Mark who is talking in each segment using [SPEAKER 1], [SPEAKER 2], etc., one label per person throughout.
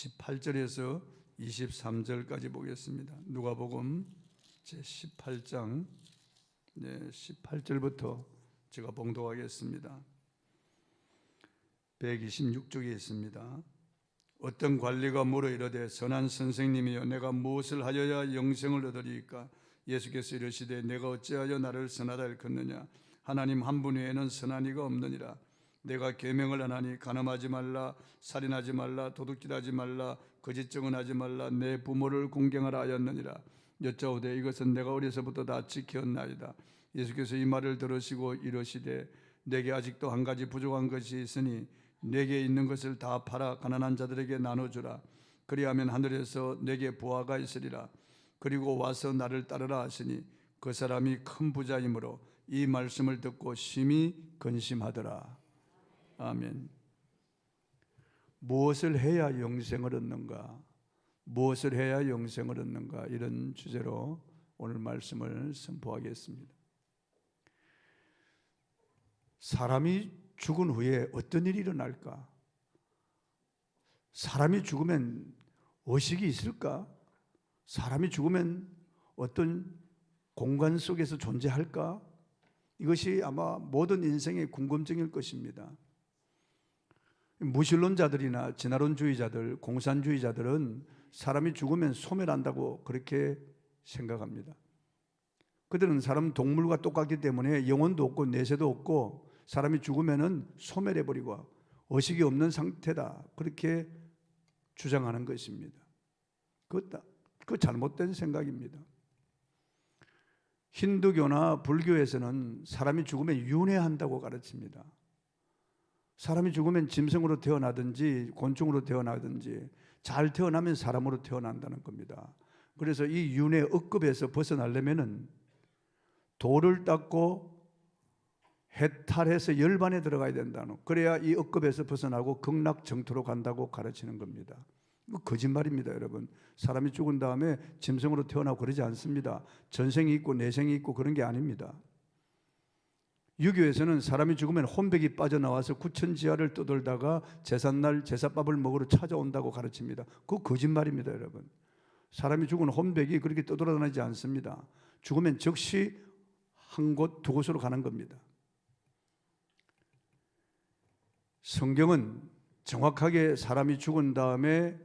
[SPEAKER 1] 18절에서 23절까지 보겠습니다. 누가복음 제18장 18절부터 제가 봉독하겠습니다. 126쪽에 있습니다. 어떤 관리가 물어 이르되 선한 선생님이여 내가 무엇을 하여야 영생을 얻으리이까? 예수께서 이르시되 내가 어찌하여 나를 선하다 일컫느냐? 하나님 한 분 외에는 선한 이가 없느니라. 내가 계명을 안 하니 간음하지 말라, 살인하지 말라, 도둑질하지 말라, 거짓 증언하지 말라, 내 부모를 공경하라 하였느니라. 여짜오되 이것은 내가 어려서부터 다 지켰나이다. 예수께서 이 말을 들으시고 이르시되 내게 아직도 한 가지 부족한 것이 있으니 내게 있는 것을 다 팔아 가난한 자들에게 나눠주라. 그리하면 하늘에서 내게 보화가 있으리라. 그리고 와서 나를 따르라 하시니 그 사람이 큰 부자이므로 이 말씀을 듣고 심히 근심하더라. 아멘. 무엇을 해야 영생을 얻는가? 무엇을 해야 영생을 얻는가? 이런 주제로 오늘 말씀을 선포하겠습니다. 사람이 죽은 후에 어떤 일이 일어날까? 사람이 죽으면 의식이 있을까? 사람이 죽으면 어떤 공간 속에서 존재할까? 이것이 아마 모든 인생의 궁금증일 것입니다. 무신론자들이나 진화론주의자들, 공산주의자들은 사람이 죽으면 소멸한다고 그렇게 생각합니다. 그들은 사람 동물과 똑같기 때문에 영혼도 없고 내세도 없고 사람이 죽으면 소멸해버리고 의식이 없는 상태다, 그렇게 주장하는 것입니다. 그거 잘못된 생각입니다. 힌두교나 불교에서는 사람이 죽으면 윤회한다고 가르칩니다. 사람이 죽으면 짐승으로 태어나든지 곤충으로 태어나든지 잘 태어나면 사람으로 태어난다는 겁니다. 그래서 이 윤회 억급에서 벗어나려면 돌을 닦고 해탈해서 열반에 들어가야 된다는, 그래야 이 억급에서 벗어나고 극락정토로 간다고 가르치는 겁니다. 거짓말입니다, 여러분. 사람이 죽은 다음에 짐승으로 태어나고 그러지 않습니다. 전생이 있고 내생이 있고 그런 게 아닙니다. 유교에서는 사람이 죽으면 혼백이 빠져나와서 구천지하를 떠돌다가 제삿날 제삿밥을 먹으러 찾아온다고 가르칩니다. 그거 거짓말입니다, 여러분. 사람이 죽은 혼백이 그렇게 떠돌아다니지 않습니다. 죽으면 즉시 한 곳 두 곳으로 가는 겁니다. 성경은 정확하게 사람이 죽은 다음에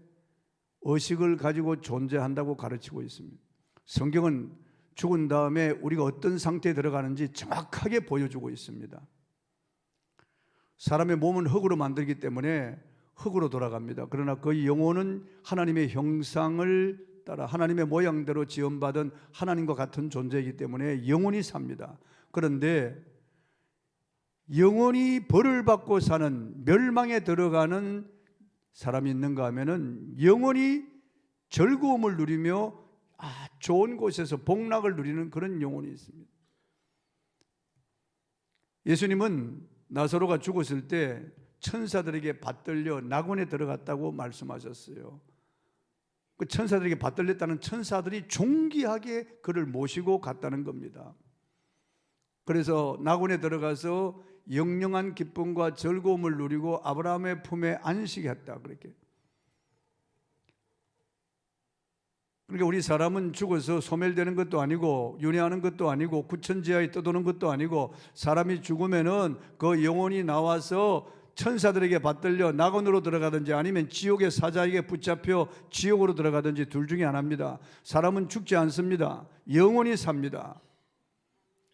[SPEAKER 1] 의식을 가지고 존재한다고 가르치고 있습니다. 성경은 죽은 다음에 우리가 어떤 상태에 들어가는지 정확하게 보여주고 있습니다. 사람의 몸은 흙으로 만들기 때문에 흙으로 돌아갑니다. 그러나 그 영혼은 하나님의 형상을 따라 하나님의 모양대로 지음받은 하나님과 같은 존재이기 때문에 영원히 삽니다. 그런데 영원히 벌을 받고 사는, 멸망에 들어가는 사람이 있는가 하면은 영원히 즐거움을 누리며 좋은 곳에서 복락을 누리는 그런 영혼이 있습니다. 예수님은 나사로가 죽었을 때 천사들에게 받들려 낙원에 들어갔다고 말씀하셨어요. 그 천사들에게 받들렸다는, 천사들이 존귀하게 그를 모시고 갔다는 겁니다. 그래서 낙원에 들어가서 영영한 기쁨과 즐거움을 누리고 아브라함의 품에 안식했다, 그렇게. 그러니까 우리 사람은 죽어서 소멸되는 것도 아니고 윤회하는 것도 아니고 구천지하에 떠도는 것도 아니고, 사람이 죽으면은 그 영혼이 나와서 천사들에게 받들려 낙원으로 들어가든지 아니면 지옥의 사자에게 붙잡혀 지옥으로 들어가든지 둘 중에 하나입니다. 사람은 죽지 않습니다. 영원히 삽니다.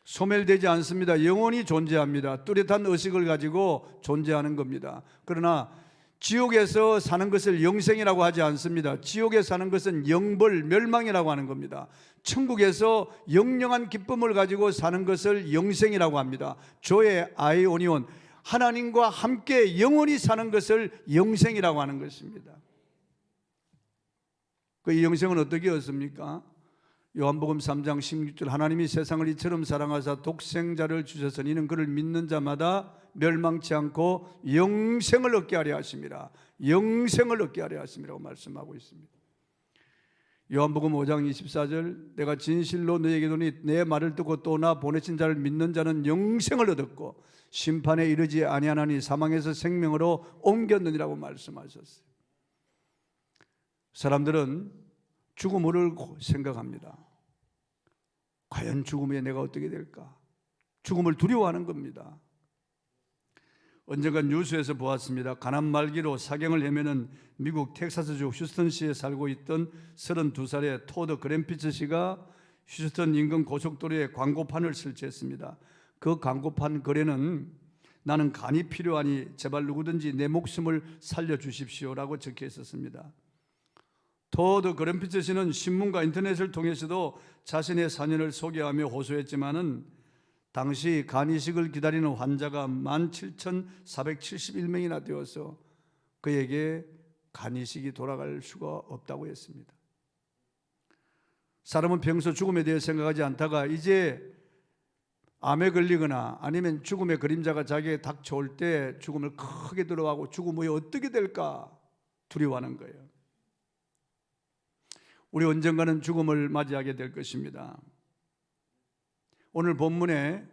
[SPEAKER 1] 소멸되지 않습니다. 영원히 존재합니다. 뚜렷한 의식을 가지고 존재하는 겁니다. 그러나 지옥에서 사는 것을 영생이라고 하지 않습니다. 지옥에 사는 것은 영벌, 멸망이라고 하는 겁니다. 천국에서 영영한 기쁨을 가지고 사는 것을 영생이라고 합니다. 조의 아이오니온, 하나님과 함께 영원히 사는 것을 영생이라고 하는 것입니다. 그 영생은 어떻게 얻습니까? 요한복음 3장 16절, 하나님이 세상을 이처럼 사랑하사 독생자를 주셔서 이는 그를 믿는 자마다 멸망치 않고 영생을 얻게 하려 하심이라. 영생을 얻게 하려 하심이라고 말씀하고 있습니다. 요한복음 5장 24절, 내가 진실로 너에게 이르노니 내 말을 듣고 또 나 보내신 자를 믿는 자는 영생을 얻었고 심판에 이르지 아니하나니 사망에서 생명으로 옮겼느니라고 말씀하셨어요. 사람들은 죽음을 생각합니다. 과연 죽음 후에 내가 어떻게 될까? 죽음을 두려워하는 겁니다. 언젠가 뉴스에서 보았습니다. 가난 말기로 사경을 헤매는 미국 텍사스주 휴스턴시에 살고 있던 32살의 토드 그램피츠 씨가 휴스턴 인근 고속도로에 광고판을 설치했습니다. 그 광고판 글에는 나는 간이 필요하니 제발 누구든지 내 목숨을 살려주십시오라고 적혀 있었습니다. 토드 그램피츠 씨는 신문과 인터넷을 통해서도 자신의 사연을 소개하며 호소했지만은 당시 간이식을 기다리는 환자가 17,471명이나 되어서 그에게 간이식이 돌아갈 수가 없다고 했습니다. 사람은 평소 죽음에 대해 생각하지 않다가 이제 암에 걸리거나 아니면 죽음의 그림자가 자기에게 닥쳐올 때 죽음을 크게 두려워하고 죽음 후에 어떻게 될까 두려워하는 거예요. 우리 언젠가는 죽음을 맞이하게 될 것입니다. 오늘 본문에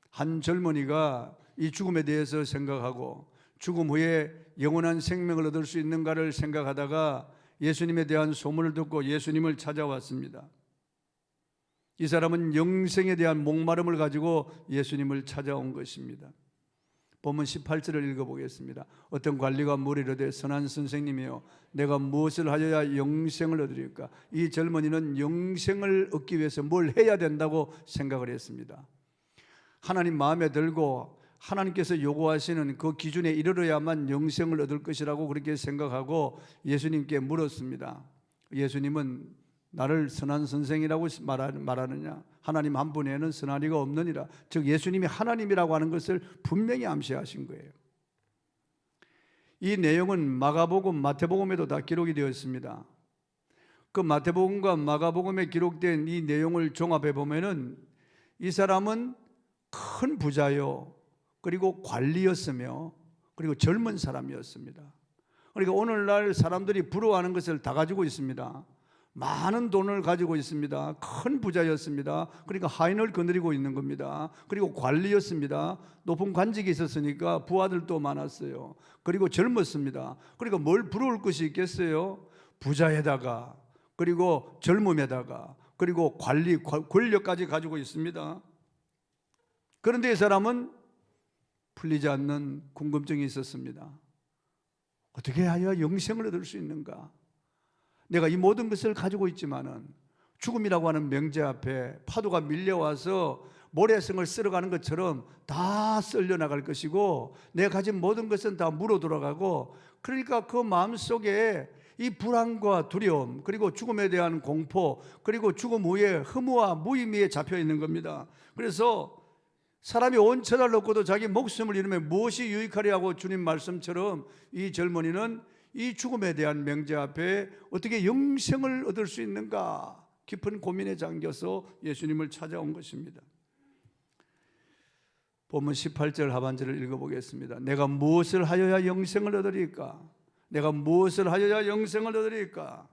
[SPEAKER 1] 한 젊은이가 이 죽음에 대해서 생각하고 죽음 후에 영원한 생명을 얻을 수 있는가를 생각하다가 예수님에 대한 소문을 듣고 예수님을 찾아왔습니다. 이 사람은 영생에 대한 목마름을 가지고 예수님을 찾아온 것입니다. 본문 18절을 읽어보겠습니다. 어떤 관리가 물으려되 선한 선생님이여 내가 무엇을 하여야 영생을 얻으리까? 이 젊은이는 영생을 얻기 위해서 뭘 해야 된다고 생각을 했습니다. 하나님 마음에 들고 하나님께서 요구하시는 그 기준에 이르러야만 영생을 얻을 것이라고 그렇게 생각하고 예수님께 물었습니다. 예수님은 나를 선한 선생이라고 말하느냐? 하나님 한 분에는 선한 이가 없느니라. 즉 예수님이 하나님이라고 하는 것을 분명히 암시하신 거예요. 이 내용은 마가복음, 마태복음에도 다 기록이 되어 있습니다. 그 마태복음과 마가복음에 기록된 이 내용을 종합해 보면은 이 사람은 큰 부자요, 그리고 관리였으며 그리고 젊은 사람이었습니다. 그러니까 오늘날 사람들이 부러워하는 것을 다 가지고 있습니다. 많은 돈을 가지고 있습니다. 큰 부자였습니다. 그러니까 하인을 거느리고 있는 겁니다. 그리고 관리였습니다. 높은 관직이 있었으니까 부하들도 많았어요. 그리고 젊었습니다. 그러니까 뭘 부러울 것이 있겠어요? 부자에다가 그리고 젊음에다가 그리고 관리, 권력까지 가지고 있습니다. 그런데 이 사람은 풀리지 않는 궁금증이 있었습니다. 어떻게 하여 영생을 얻을 수 있는가? 내가 이 모든 것을 가지고 있지만은 죽음이라고 하는 명제 앞에 파도가 밀려와서 모래성을 쓸어가는 것처럼 다 쓸려 나갈 것이고 내가 가진 모든 것은 다 물어 들어가고, 그러니까 그 마음속에 이 불안과 두려움 그리고 죽음에 대한 공포 그리고 죽음 후에 허무와 무의미에 잡혀 있는 겁니다. 그래서 사람이 온 천하를 얻고도 자기 목숨을 잃으면 무엇이 유익하리 하고 주님 말씀처럼 이 젊은이는 이 죽음에 대한 명제 앞에 어떻게 영생을 얻을 수 있는가 깊은 고민에 잠겨서 예수님을 찾아온 것입니다. 본문 18절 하반절을 읽어보겠습니다. 내가 무엇을 하여야 영생을 얻으리까? 내가 무엇을 하여야 영생을 얻으리까?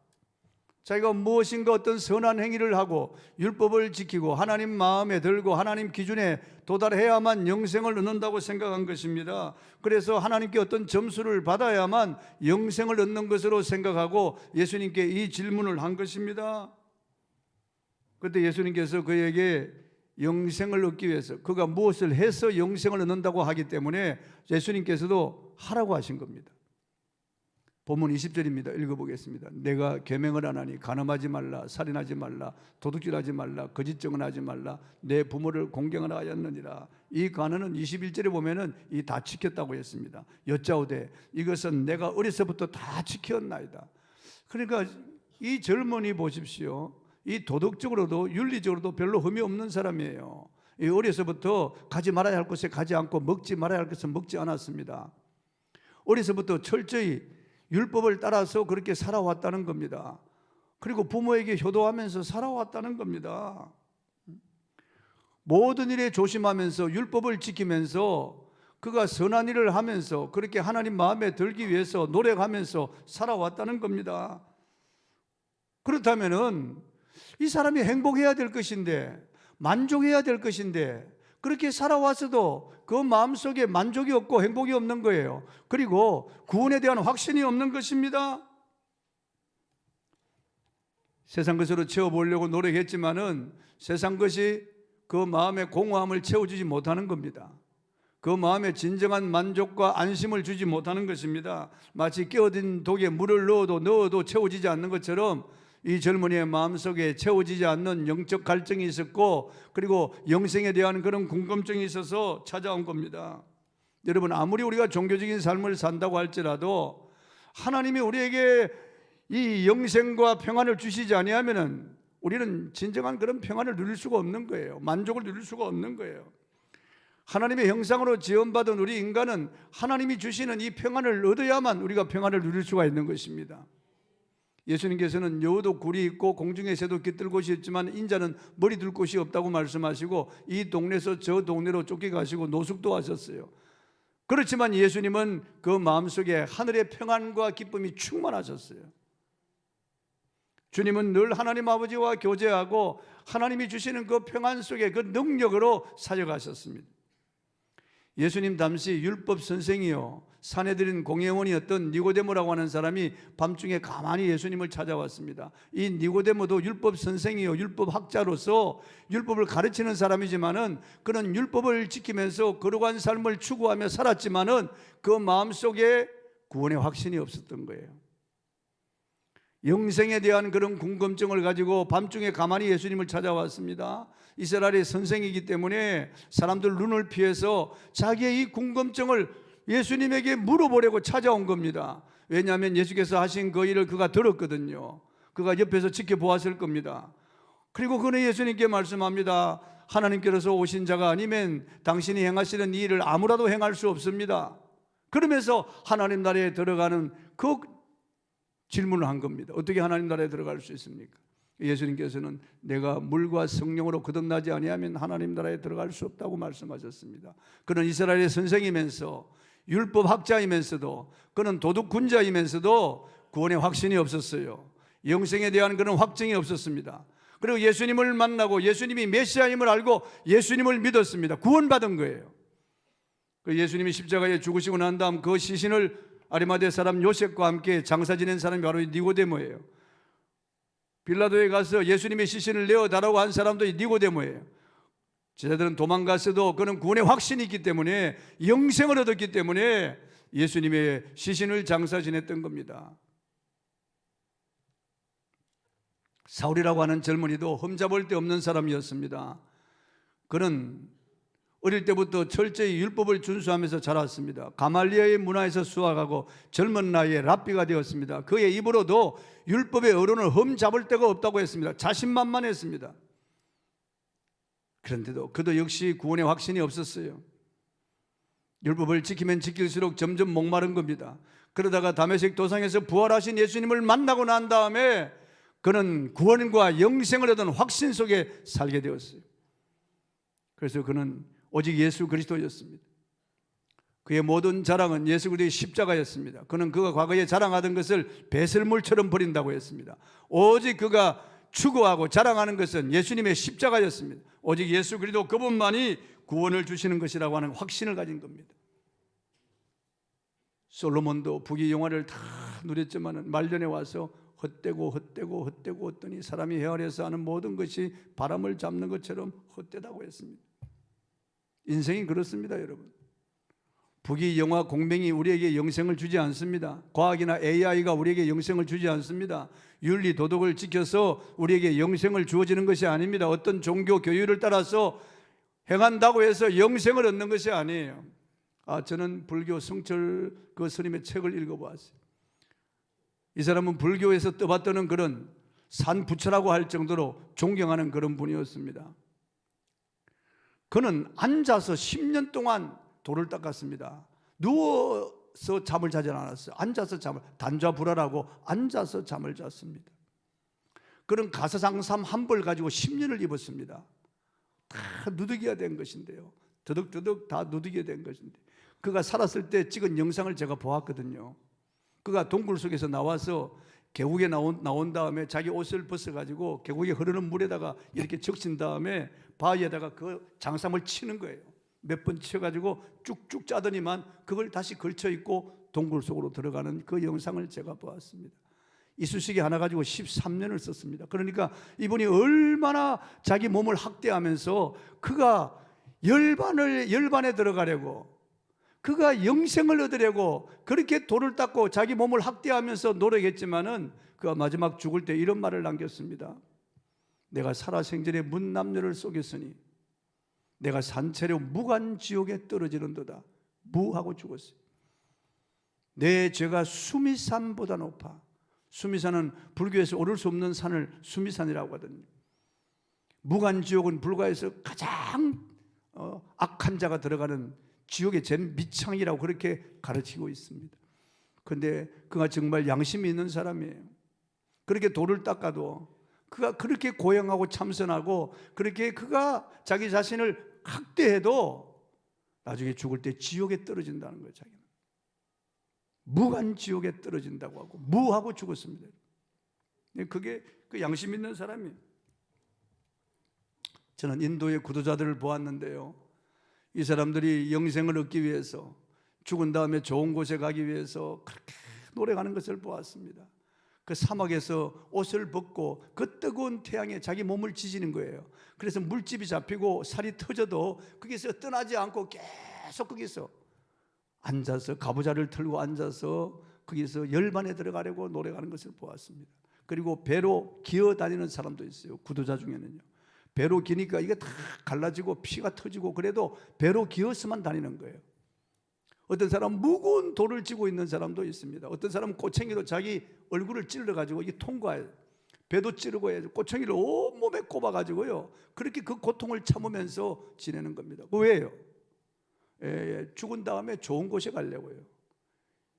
[SPEAKER 1] 자기가 무엇인가 어떤 선한 행위를 하고 율법을 지키고 하나님 마음에 들고 하나님 기준에 도달해야만 영생을 얻는다고 생각한 것입니다. 그래서 하나님께 어떤 점수를 받아야만 영생을 얻는 것으로 생각하고 예수님께 이 질문을 한 것입니다. 그때 예수님께서 그에게 영생을 얻기 위해서 그가 무엇을 해서 영생을 얻는다고 하기 때문에 예수님께서도 하라고 하신 겁니다. 본문 20절입니다. 읽어보겠습니다. 내가 계명을 안 하니 간음하지 말라, 살인하지 말라, 도둑질하지 말라, 거짓 증언하지 말라, 내 부모를 공경하라 하였느니라. 이 간언은 21절에 보면은 이 다 지켰다고 했습니다. 여짜오되 이것은 내가 어려서부터 다 지켰나이다. 그러니까 이 젊은이 보십시오. 이 도덕적으로도 윤리적으로도 별로 흠이 없는 사람이에요. 이 어려서부터 가지 말아야 할 곳에 가지 않고 먹지 말아야 할 것은 먹지 않았습니다. 어려서부터 철저히 율법을 따라서 그렇게 살아왔다는 겁니다. 그리고 부모에게 효도하면서 살아왔다는 겁니다. 모든 일에 조심하면서 율법을 지키면서 그가 선한 일을 하면서 그렇게 하나님 마음에 들기 위해서 노력하면서 살아왔다는 겁니다. 그렇다면은 이 사람이 행복해야 될 것인데, 만족해야 될 것인데, 그렇게 살아왔어도 그 마음속에 만족이 없고 행복이 없는 거예요. 그리고 구원에 대한 확신이 없는 것입니다. 세상 것으로 채워보려고 노력했지만은 세상 것이 그 마음의 공허함을 채워주지 못하는 겁니다. 그 마음에 진정한 만족과 안심을 주지 못하는 것입니다. 마치 깨어든 독에 물을 넣어도 채워지지 않는 것처럼 이 젊은이의 마음속에 채워지지 않는 영적 갈증이 있었고, 그리고 영생에 대한 그런 궁금증이 있어서 찾아온 겁니다. 여러분, 아무리 우리가 종교적인 삶을 산다고 할지라도 하나님이 우리에게 이 영생과 평안을 주시지 아니하면은 우리는 진정한 그런 평안을 누릴 수가 없는 거예요. 만족을 누릴 수가 없는 거예요. 하나님의 형상으로 지음받은 우리 인간은 하나님이 주시는 이 평안을 얻어야만 우리가 평안을 누릴 수가 있는 것입니다. 예수님께서는 여우도 굴이 있고 공중의 새도 깃들 곳이 있지만 인자는 머리 둘 곳이 없다고 말씀하시고 이 동네에서 저 동네로 쫓겨가시고 노숙도 하셨어요. 그렇지만 예수님은 그 마음속에 하늘의 평안과 기쁨이 충만하셨어요. 주님은 늘 하나님 아버지와 교제하고 하나님이 주시는 그 평안 속에 그 능력으로 사역하셨습니다. 예수님 당시 율법 선생이요 산헤드린 공회원이었던 니고데모라고 하는 사람이 밤중에 가만히 예수님을 찾아왔습니다. 이 니고데모도 율법 선생이요 율법 학자로서 율법을 가르치는 사람이지만은 그는 율법을 지키면서 거룩한 삶을 추구하며 살았지만은 그 마음속에 구원의 확신이 없었던 거예요. 영생에 대한 그런 궁금증을 가지고 밤중에 가만히 예수님을 찾아왔습니다. 이스라엘의 선생이기 때문에 사람들 눈을 피해서 자기의 이 궁금증을 예수님에게 물어보려고 찾아온 겁니다. 왜냐하면 예수께서 하신 그 일을 그가 들었거든요. 그가 옆에서 지켜보았을 겁니다. 그리고 그는 예수님께 말씀합니다. 하나님께로서 오신 자가 아니면 당신이 행하시는 이 일을 아무라도 행할 수 없습니다. 그러면서 하나님 나라에 들어가는 그 질문을 한 겁니다. 어떻게 하나님 나라에 들어갈 수 있습니까? 예수님께서는 내가 물과 성령으로 거듭나지 아니하면 하나님 나라에 들어갈 수 없다고 말씀하셨습니다. 그는 이스라엘의 선생이면서 율법 학자이면서도 그는 도둑 군자이면서도 구원의 확신이 없었어요. 영생에 대한 그런 확증이 없었습니다. 그리고 예수님을 만나고 예수님이 메시아임을 알고 예수님을 믿었습니다. 구원받은 거예요. 예수님이 십자가에 죽으시고 난 다음 그 시신을 아리마대 사람 요셉과 함께 장사 지낸 사람이 바로 니고데모예요. 빌라도에 가서 예수님의 시신을 내어달라고 한 사람도 니고데모예요. 제자들은 도망갔어도 그는 구원의 확신이 있기 때문에 영생을 얻었기 때문에 예수님의 시신을 장사 지냈던 겁니다. 사울이라고 하는 젊은이도 흠잡을 데 없는 사람이었습니다. 그는 어릴 때부터 철저히 율법을 준수하면서 자랐습니다. 가말리아의 문화에서 수학하고 젊은 나이에 랍비가 되었습니다. 그의 입으로도 율법의 어른을 흠잡을 데가 없다고 했습니다. 자신만만했습니다. 그런데도 그도 역시 구원의 확신이 없었어요. 율법을 지키면 지킬수록 점점 목마른 겁니다. 그러다가 다메섹 도상에서 부활하신 예수님을 만나고 난 다음에 그는 구원과 영생을 얻은 확신 속에 살게 되었어요. 그래서 그는 오직 예수 그리스도였습니다. 그의 모든 자랑은 예수 그리스도의 십자가였습니다. 그는 그가 과거에 자랑하던 것을 배설물처럼 버린다고 했습니다. 오직 그가 추구하고 자랑하는 것은 예수님의 십자가였습니다. 오직 예수 그리스도 그분만이 구원을 주시는 것이라고 하는 확신을 가진 겁니다. 솔로몬도 부귀영화를 다 누렸지만 말년에 와서 헛되고 했더니 사람이 헤아려서 하는 모든 것이 바람을 잡는 것처럼 헛되다고 했습니다. 인생이 그렇습니다, 여러분. 부귀영화 공명이 우리에게 영생을 주지 않습니다. 과학이나 AI가 우리에게 영생을 주지 않습니다. 윤리 도덕을 지켜서 우리에게 영생을 주어지는 것이 아닙니다. 어떤 종교 교율을 따라서 행한다고 해서 영생을 얻는 것이 아니에요. 저는 불교 성철 그 스님의 책을 읽어보았어요. 이 사람은 불교에서 떠받드는 그런 산부처라고 할 정도로 존경하는 그런 분이었습니다. 그는 앉아서 10년 동안 돌을 닦았습니다. 누워서 잠을 자지 않았어요. 앉아서 단좌불화라고 앉아서 잠을 잤습니다. 그는 가사장삼 한 벌 가지고 10년을 입었습니다. 다 누더기가 된 것인데요. 더덕더덕 다 누더기가 된 것인데, 그가 살았을 때 찍은 영상을 제가 보았거든요. 그가 동굴 속에서 나와서 계곡에 나온 다음에 자기 옷을 벗어가지고 계곡에 흐르는 물에다가 이렇게 적신 다음에 바위에다가 그 장삼을 치는 거예요. 몇 번 치어가지고 쭉쭉 짜더니만 그걸 다시 걸쳐 입고 동굴 속으로 들어가는 그 영상을 제가 보았습니다. 이쑤시개 하나 가지고 13년을 썼습니다. 그러니까 이분이 얼마나 자기 몸을 학대하면서 그가 열반에 들어가려고, 그가 영생을 얻으려고 그렇게 돌을 닦고 자기 몸을 학대하면서 노력했지만은 그가 마지막 죽을 때 이런 말을 남겼습니다. 내가 살아생전에 문남녀를 속였으니 내가 산채로 무간지옥에 떨어지는도다. 무하고 죽었어요. 내 죄가 수미산보다 높아. 수미산은 불교에서 오를 수 없는 산을 수미산이라고 하거든요. 무간지옥은 불가에서 가장 악한 자가 들어가는 지옥의 제일 밑창이라고 그렇게 가르치고 있습니다. 그런데 그가 정말 양심이 있는 사람이에요. 그렇게 돌을 닦아도, 그가 그렇게 고행하고 참선하고 그렇게 그가 자기 자신을 학대해도 나중에 죽을 때 지옥에 떨어진다는 거예요. 자기는 무간지옥에 떨어진다고 하고 무하고 죽었습니다. 그게 그 양심 있는 사람이에요. 저는 인도의 구도자들을 보았는데요, 이 사람들이 영생을 얻기 위해서, 죽은 다음에 좋은 곳에 가기 위해서 그렇게 노력하는 것을 보았습니다. 그 사막에서 옷을 벗고 그 뜨거운 태양에 자기 몸을 지지는 거예요. 그래서 물집이 잡히고 살이 터져도 거기서 떠나지 않고 계속 거기서 앉아서 가부좌를 틀고 앉아서 거기서 열반에 들어가려고 노력하는 것을 보았습니다. 그리고 배로 기어 다니는 사람도 있어요. 구도자 중에는요. 배로 기니까 이게 다 갈라지고 피가 터지고 그래도 배로 기어서만 다니는 거예요. 어떤 사람은 무거운 돌을 쥐고 있는 사람도 있습니다. 어떤 사람은 꼬챙이로 자기 얼굴을 찔러가지고 이게 통과해요. 배도 찌르고 해야죠. 꼬챙이를 온몸에 꼽아가지고요, 그렇게 그 고통을 참으면서 지내는 겁니다. 왜요? 죽은 다음에 좋은 곳에 가려고요.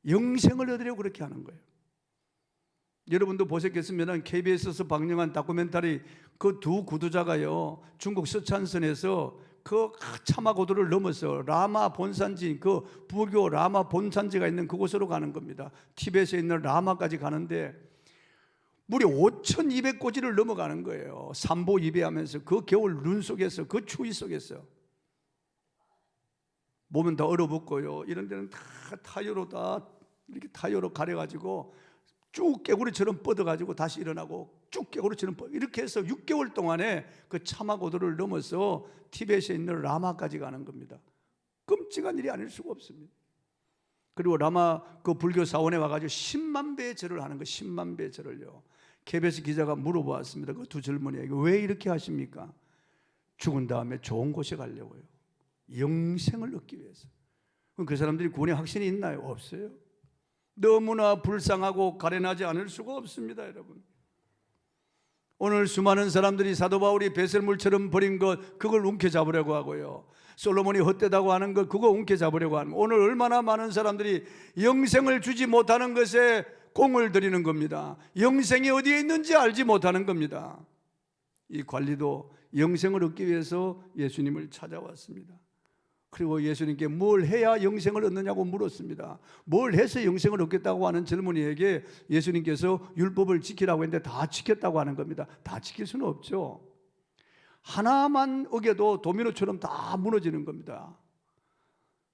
[SPEAKER 1] 영생을 얻으려고 그렇게 하는 거예요. 여러분도 보셨겠으면 KBS에서 방영한 다큐멘터리, 그 두 구도자가요, 중국 서찬선에서 그 차마고도를 넘어서 라마 본산지, 그 부교 라마 본산지가 있는 그곳으로 가는 겁니다. 티벳에 있는 라마까지 가는데 무려 5,200고지를 넘어가는 거예요. 삼보이배하면서 그 겨울 눈 속에서, 그 추위 속에서 몸은 다 얼어붙고요, 이런 데는 다 타이어로 다 이렇게 타이어로 가려가지고 쭉 깨구리처럼 뻗어가지고 다시 일어나고 쭉 깨구리처럼 이렇게 해서 6개월 동안에 그 차마고도를 넘어서 티벳에 있는 라마까지 가는 겁니다. 끔찍한 일이 아닐 수가 없습니다. 그리고 라마 그 불교 사원에 와가지고 10만 배의 절을 하는 거, 10만 배의 절을요. KBS 기자가 물어보았습니다. 그 두 젊은이에게 왜 이렇게 하십니까? 죽은 다음에 좋은 곳에 가려고요. 영생을 얻기 위해서. 그럼 그 사람들이 구원의 확신이 있나요? 없어요. 너무나 불쌍하고 가련하지 않을 수가 없습니다, 여러분. 오늘 수많은 사람들이 사도 바울이 배설물처럼 버린 것, 그걸 움켜잡으려고 하고요, 솔로몬이 헛되다고 하는 것, 그거 움켜잡으려고 하는 것, 오늘 얼마나 많은 사람들이 영생을 주지 못하는 것에 공을 들이는 겁니다. 영생이 어디에 있는지 알지 못하는 겁니다. 이 관리도 영생을 얻기 위해서 예수님을 찾아왔습니다. 그리고 예수님께 뭘 해야 영생을 얻느냐고 물었습니다. 뭘 해서 영생을 얻겠다고 하는 젊은이에게 예수님께서 율법을 지키라고 했는데 다 지켰다고 하는 겁니다. 다 지킬 수는 없죠. 하나만 어겨도 도미노처럼 다 무너지는 겁니다.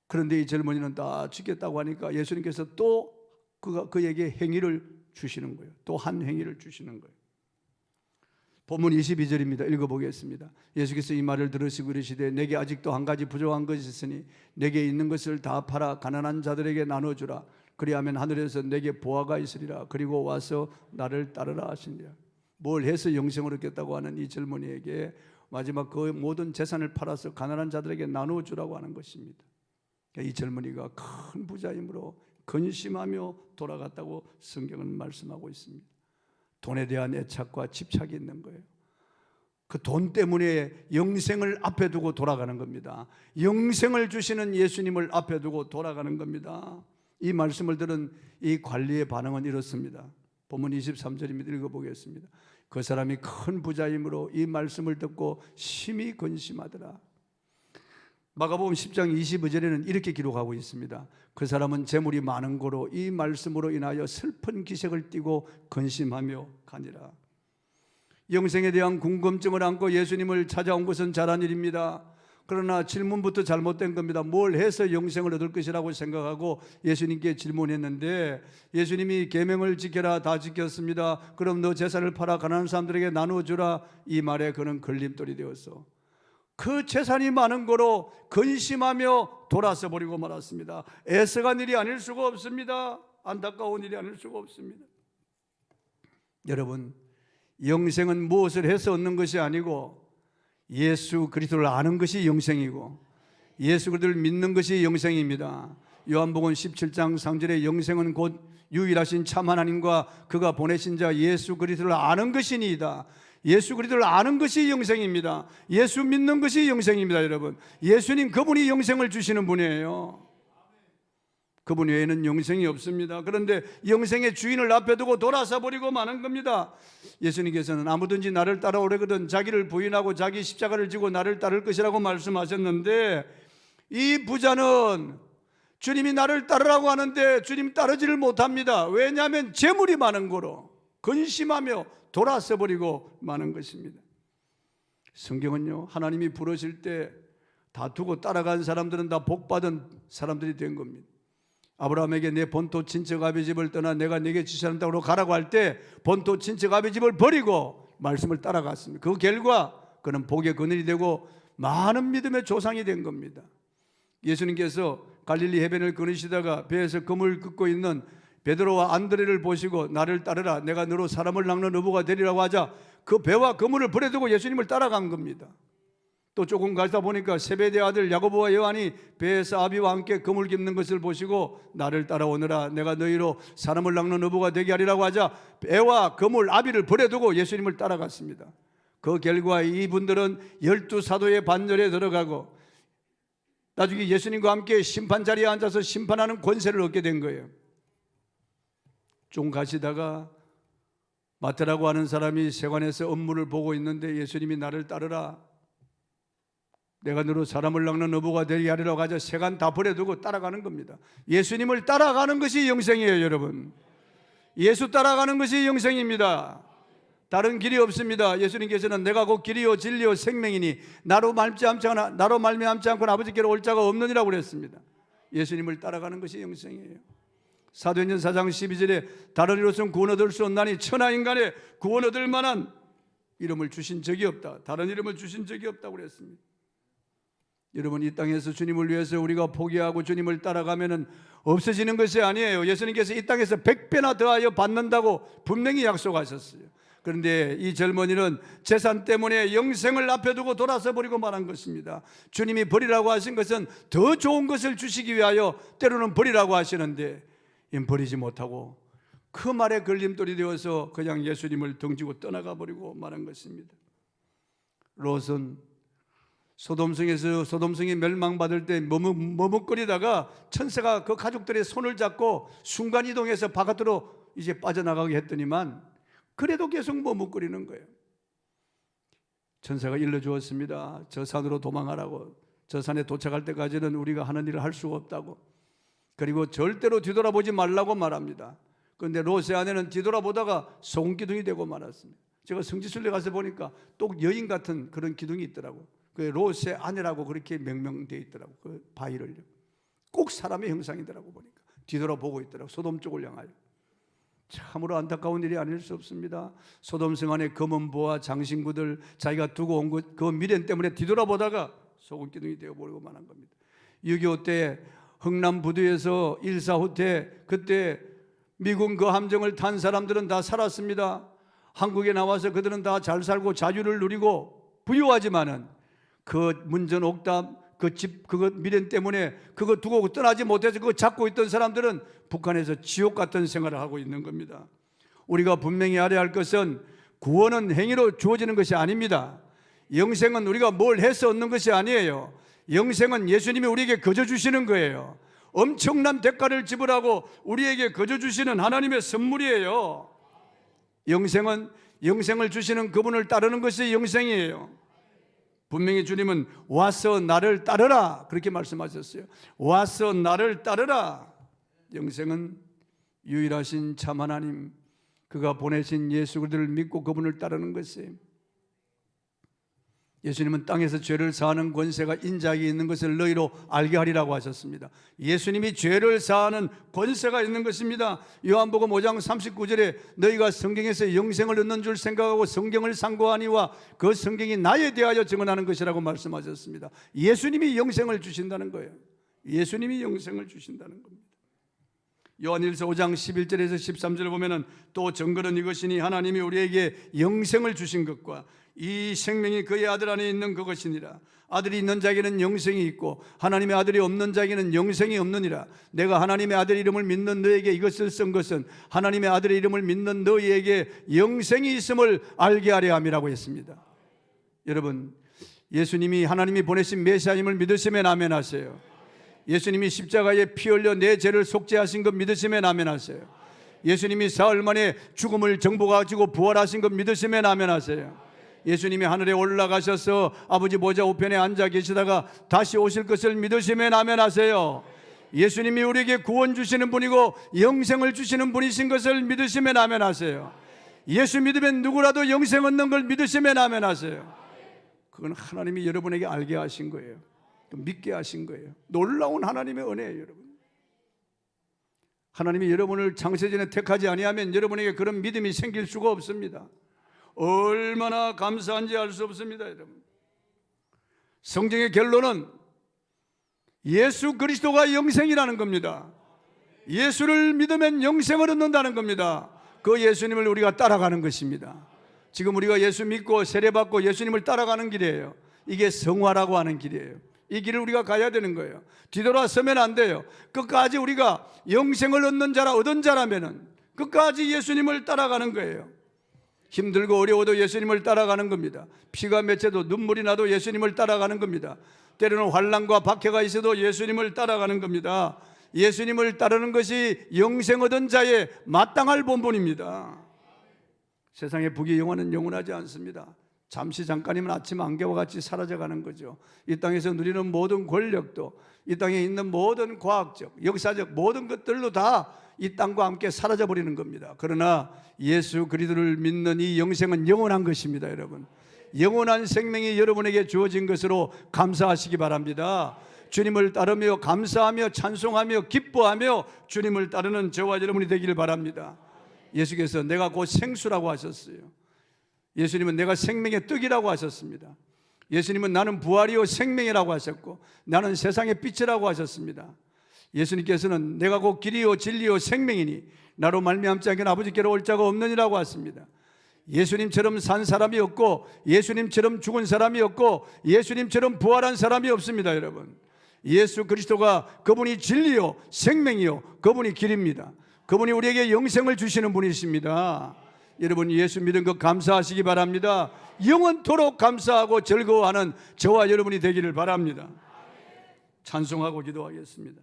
[SPEAKER 1] 그런데 이 젊은이는 다 지켰다고 하니까 예수님께서 또 그에게 행위를 주시는 거예요. 또 한 행위를 주시는 거예요. 본문 22절입니다. 읽어보겠습니다. 예수께서 이 말을 들으시고 이르시되 내게 아직도 한 가지 부족한 것이 있으니 내게 있는 것을 다 팔아 가난한 자들에게 나눠주라. 그리하면 하늘에서 내게 보화가 있으리라. 그리고 와서 나를 따르라 하시니라. 뭘 해서 영생을 얻겠다고 하는 이 젊은이에게 마지막 그 모든 재산을 팔아서 가난한 자들에게 나눠주라고 하는 것입니다. 이 젊은이가 큰 부자이므로 근심하며 돌아갔다고 성경은 말씀하고 있습니다. 돈에 대한 애착과 집착이 있는 거예요. 그 돈 때문에 영생을 앞에 두고 돌아가는 겁니다. 영생을 주시는 예수님을 앞에 두고 돌아가는 겁니다. 이 말씀을 들은 이 관리의 반응은 이렇습니다. 본문 23절입니다. 읽어보겠습니다. 그 사람이 큰 부자이므로 이 말씀을 듣고 심히 근심하더라. 마가복음 10장 25절에는 이렇게 기록하고 있습니다. 그 사람은 재물이 많은 고로 이 말씀으로 인하여 슬픈 기색을 띠고 근심하며 가니라. 영생에 대한 궁금증을 안고 예수님을 찾아온 것은 잘한 일입니다. 그러나 질문부터 잘못된 겁니다. 뭘 해서 영생을 얻을 것이라고 생각하고 예수님께 질문했는데 예수님이 계명을 지켜라, 다 지켰습니다. 그럼 너 재산을 팔아 가난한 사람들에게 나누어주라. 이 말에 그는 걸림돌이 되어서 그 재산이 많은 거로 근심하며 돌아서 버리고 말았습니다. 애석한 일이 아닐 수가 없습니다. 안타까운 일이 아닐 수가 없습니다. 여러분, 영생은 무엇을 해서 얻는 것이 아니고 예수 그리스도를 아는 것이 영생이고 예수 그리스도를 믿는 것이 영생입니다. 요한복음 17장 3절에 영생은 곧 유일하신 참 하나님과 그가 보내신 자 예수 그리스도를 아는 것이니이다. 예수 그리스도를 아는 것이 영생입니다. 예수 믿는 것이 영생입니다. 여러분, 예수님 그분이 영생을 주시는 분이에요. 그분 외에는 영생이 없습니다. 그런데 영생의 주인을 앞에 두고 돌아서 버리고 마는 겁니다. 예수님께서는 아무든지 나를 따라오려거든 자기를 부인하고 자기 십자가를 지고 나를 따를 것이라고 말씀하셨는데 이 부자는 주님이 나를 따르라고 하는데 주님 따르지를 못합니다. 왜냐하면 재물이 많은 거로 근심하며 돌아서 버리고 마는 것입니다. 성경은요, 하나님이 부르실 때 다투고 따라간 사람들은 다 복받은 사람들이 된 겁니다. 아브라함에게 내 본토 친척 아비 집을 떠나 내가 네게 지시하는 땅으로 가라고 할 때 본토 친척 아비 집을 버리고 말씀을 따라갔습니다. 그 결과 그는 복의 그늘이 되고 많은 믿음의 조상이 된 겁니다. 예수님께서 갈릴리 해변을 거니시다가 배에서 그물 긋고 있는 베드로와 안드레를 보시고 나를 따르라, 내가 너로 사람을 낚는 어부가 되리라고 하자 그 배와 그물을 버려두고 예수님을 따라간 겁니다. 또 조금 가다 보니까 세베대 아들 야고보와 요한이 배에서 아비와 함께 그물 깁는 것을 보시고 나를 따라오너라, 내가 너희로 사람을 낚는 어부가 되게 하리라고 하자 배와 그물 아비를 버려두고 예수님을 따라갔습니다. 그 결과 이분들은 12사도의 반열에 들어가고 나중에 예수님과 함께 심판 자리에 앉아서 심판하는 권세를 얻게 된 거예요. 좀 가시다가 마태라고 하는 사람이 세관에서 업무를 보고 있는데 예수님이 나를 따르라, 내가 너로 사람을 낚는 어부가 되게 하리라고 하자 세관 다 버려두고 따라가는 겁니다. 예수님을 따라가는 것이 영생이에요. 여러분, 예수 따라가는 것이 영생입니다. 다른 길이 없습니다. 예수님께서는 내가 곧 길이요 진리요 생명이니 나로 말미암지 않고는 아버지께로 올 자가 없느니라고 그랬습니다. 예수님을 따라가는 것이 영생이에요. 사도행전 4장 12절에 다른 이로서는 구원 얻을 수 없나니 천하 인간에 구원 얻을 만한 이름을 주신 적이 없다. 다른 이름을 주신 적이 없다고 그랬습니다. 여러분, 이 땅에서 주님을 위해서 우리가 포기하고 주님을 따라가면 없어지는 것이 아니에요. 예수님께서 이 땅에서 100배나 더하여 받는다고 분명히 약속하셨어요. 그런데 이 젊은이는 재산 때문에 영생을 앞에 두고 돌아서 버리고 말한 것입니다. 주님이 버리라고 하신 것은 더 좋은 것을 주시기 위하여 때로는 버리라고 하시는데 버리지 못하고 그 말에 걸림돌이 되어서 그냥 예수님을 덩지고 떠나가 버리고 말한 것입니다. 롯은 소돔성이 멸망받을 때 머뭇거리다가 천사가 그 가족들의 손을 잡고 순간이동해서 바깥으로 이제 빠져나가게 했더니만 그래도 계속 머뭇거리는 거예요. 천사가 일러주었습니다. 저 산으로 도망하라고. 저 산에 도착할 때까지는 우리가 하는 일을 할 수가 없다고. 그리고 절대로 뒤돌아보지 말라고 말합니다. 그런데 롯의 아내는 뒤돌아보다가 소금기둥이 되고 말았습니다. 제가 성지순례 가서 보니까 또 여인 같은 그런 기둥이 있더라고요. 그 롯의 아내라고 그렇게 명명되어 있더라고요. 그 바위를요. 꼭 사람의 형상이더라고 보니까. 뒤돌아보고 있더라고요. 소돔 쪽을 향하여. 참으로 안타까운 일이 아닐 수 없습니다. 소돔성 안에 검은 보와 장신구들 자기가 두고 온 그 미련 때문에 뒤돌아보다가 소금기둥이 되어버리고 말한 겁니다. 6.25 때 흥남 부두에서 일사후퇴 그때 미군 그 함정을 탄 사람들은 다 살았습니다. 한국에 나와서 그들은 다 잘 살고 자유를 누리고 부유하지만은 그 문전옥답 그거 미련 때문에 그거 두고 떠나지 못해서 그거 잡고 있던 사람들은 북한에서 지옥 같은 생활을 하고 있는 겁니다. 우리가 분명히 알아야 할 것은 구원은 행위로 주어지는 것이 아닙니다. 영생은 우리가 뭘 해서 얻는 것이 아니에요. 영생은 예수님이 우리에게 거저 주시는 거예요. 엄청난 대가를 지불하고 우리에게 거저 주시는 하나님의 선물이에요. 영생은 영생을 주시는 그분을 따르는 것이 영생이에요. 분명히 주님은 와서 나를 따르라 그렇게 말씀하셨어요. 와서 나를 따르라. 영생은 유일하신 참 하나님, 그가 보내신 예수 그리스도를 믿고 그분을 따르는 것이에요. 예수님은 땅에서 죄를 사하는 권세가 인자에게 있는 것을 너희로 알게 하리라고 하셨습니다. 예수님이 죄를 사하는 권세가 있는 것입니다. 요한복음 5장 39절에 너희가 성경에서 영생을 얻는 줄 생각하고 성경을 상고하니와 그 성경이 나에 대하여 증언하는 것이라고 말씀하셨습니다. 예수님이 영생을 주신다는 거예요. 예수님이 영생을 주신다는 겁니다. 요한일서 5장 11절에서 13절을 보면은 또 증거는 이것이니 하나님이 우리에게 영생을 주신 것과 이 생명이 그의 아들 안에 있는 그것이니라. 아들이 있는 자에게는 영생이 있고 하나님의 아들이 없는 자에게는 영생이 없느니라. 내가 하나님의 아들 이름을 믿는 너에게 이것을 쓴 것은 하나님의 아들의 이름을 믿는 너희에게 영생이 있음을 알게 하려 함이라고 했습니다. 여러분, 예수님이 하나님이 보내신 메시아임을 믿으시면 아멘 하세요. 예수님이 십자가에 피 흘려 내 죄를 속죄하신 것 믿으시면 아멘 하세요. 예수님이 사흘 만에 죽음을 정복하시고 부활하신 것 믿으시면 아멘 하세요. 예수님이 하늘에 올라가셔서 아버지 보좌 우편에 앉아 계시다가 다시 오실 것을 믿으시면 아멘 하세요. 예수님이 우리에게 구원 주시는 분이고 영생을 주시는 분이신 것을 믿으시면 아멘 하세요. 예수 믿으면 누구라도 영생 얻는 걸 믿으시면 아멘 하세요. 그건 하나님이 여러분에게 알게 하신 거예요. 믿게 하신 거예요. 놀라운 하나님의 은혜예요, 여러분. 하나님이 여러분을 창세전에 택하지 아니하면 여러분에게 그런 믿음이 생길 수가 없습니다. 얼마나 감사한지 알 수 없습니다, 여러분. 성경의 결론은 예수 그리스도가 영생이라는 겁니다. 예수를 믿으면 영생을 얻는다는 겁니다. 그 예수님을 우리가 따라가는 것입니다. 지금 우리가 예수 믿고 세례받고 예수님을 따라가는 길이에요. 이게 성화라고 하는 길이에요. 이 길을 우리가 가야 되는 거예요. 뒤돌아서면 안 돼요. 끝까지 우리가 영생을 얻는 자라 얻은 자라면은 끝까지 예수님을 따라가는 거예요. 힘들고 어려워도 예수님을 따라가는 겁니다. 피가 맺혀도 눈물이 나도 예수님을 따라가는 겁니다. 때로는 환난과 박해가 있어도 예수님을 따라가는 겁니다. 예수님을 따르는 것이 영생 얻은 자의 마땅할 본분입니다. 세상의 부귀 영화는 영원하지 않습니다. 잠시 잠깐이면 아침 안개와 같이 사라져가는 거죠. 이 땅에서 누리는 모든 권력도, 이 땅에 있는 모든 과학적, 역사적 모든 것들로 다 이 땅과 함께 사라져버리는 겁니다. 그러나 예수 그리스도를 믿는 이 영생은 영원한 것입니다. 여러분, 영원한 생명이 여러분에게 주어진 것으로 감사하시기 바랍니다. 주님을 따르며 감사하며 찬송하며 기뻐하며 주님을 따르는 저와 여러분이 되기를 바랍니다. 예수께서 내가 곧 생수라고 하셨어요. 예수님은 내가 생명의 떡이라고 하셨습니다. 예수님은 나는 부활이요 생명이라고 하셨고 나는 세상의 빛이라고 하셨습니다. 예수님께서는 내가 곧 길이요 진리요 생명이니 나로 말미암지 않고는 아버지께로 올 자가 없느니라고 하십니다. 예수님처럼 산 사람이 없고 예수님처럼 죽은 사람이 없고 예수님처럼 부활한 사람이 없습니다. 여러분, 예수 그리스도가 그분이 진리요 생명이요 그분이 길입니다. 그분이 우리에게 영생을 주시는 분이십니다. 여러분, 예수 믿은 것 감사하시기 바랍니다. 영원토록 감사하고 즐거워하는 저와 여러분이 되기를 바랍니다. 찬송하고 기도하겠습니다.